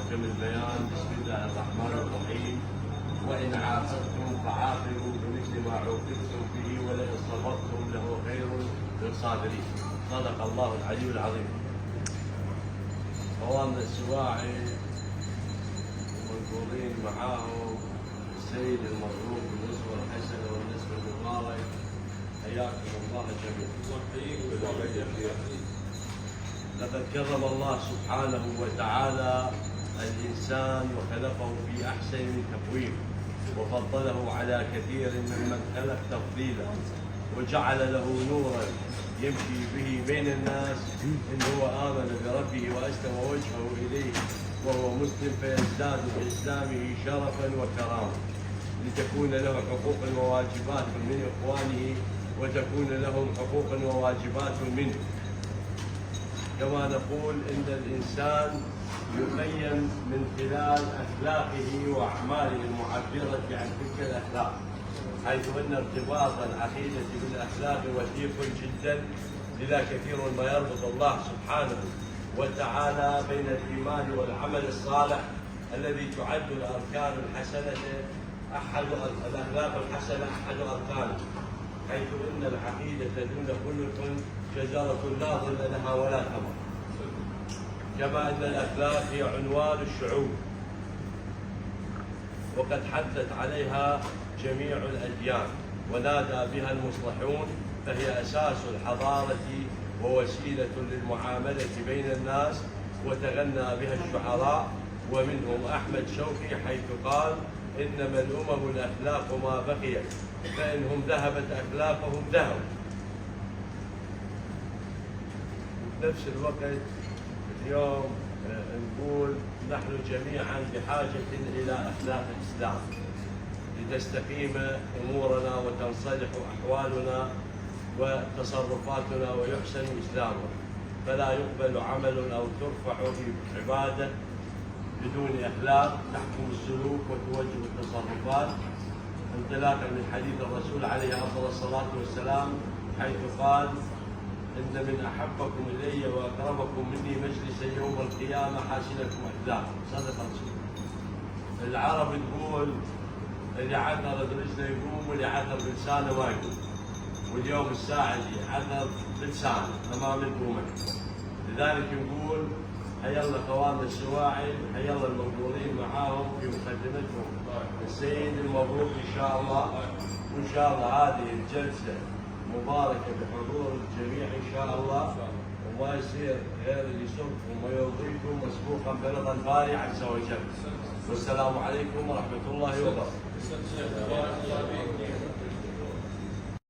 محكم البيان. بسم الله الرحمن الرحيم. وإن عاقبتم فعاقبوا بمثل ما عوقبتم به ولئن صبرتم له خير للصابرين. صدق الله العلي العظيم. اخواننا السواعي منقولين معاهم السيد المبروك بالنسبة الحسنة والنسبة المبارك، حياكم الله جميعا. لقد كرم الله سبحانه وتعالى الإنسان وخلقه في أحسن تقويم، وفضله على كثير ممن خلق تفضيلا، وجعل له نورا يمشي به بين الناس إن هو آمن بربه وأسلم وجهه إليه وهو مسلم، فيزداد بإسلامه شرفا وكرامة، لتكون له حقوق وواجبات من إخوانه وتكون لهم حقوق وواجبات منه. كما نقول إن الإنسان يقيم من خلال أخلاقه وأعماله المعبرة عن تلك الأخلاق، حيث أن ارتباط العقيدة بالأخلاق وثيق جدا، لذا كثير ما يربط الله سبحانه وتعالى بين الإيمان والعمل الصالح الذي تعد الأركان الحسنة الأخلاق الحسنة أحد أركانه، حيث أن العقيدة دون خلق شجرة لا ظل لها ولا ثمر، كما أن الأخلاق هي عنوان الشعوب وقد حثت عليها جميع الأديان ونادى بها المصلحون، فهي أساس الحضارة ووسيلة للمعاملة بين الناس، وتغنى بها الشعراء ومنهم أحمد شوقي حيث قال: إنما الأمم الأخلاق ما بقيت، فإنهم ذهبت أخلاقهم ذهبوا. وفي نفس الوقت اليوم نقول نحن جميعا بحاجة إلى أخلاق الإسلام لتستقيم أمورنا وتنصلح أحوالنا وتصرفاتنا ويحسن إسلامنا، فلا يقبل عمل أو ترفع عبادة بدون أخلاق تحكم السلوك وتوجه التصرفات، انطلاقا من حديث الرسول عليه أفضل الصلاة والسلام حيث قال: إن من أحبكم إلي وأقربكم مني مجلسا يوم القيامة حاسنكم أخلاقا. صدق الرسول. العرب تقول: اللي عثر برجله يقوم واللي عثر بلسانه ما يقوم، واليوم الساعد عثر بلسانه أمام الأمة. لذلك نقول حيا الله اخواننا السواعي، حيا الله المنقولين معاهم في مقدمتهم السيد المبروك ان شاء الله، وان شاء الله هذه الجلسه مباركه بحضور الجميع ان شاء الله، وما يصير غير اللي يسركم ويرضيكم مسبوقا برضا الباري عز وجل. والسلام عليكم ورحمه الله وبركاته.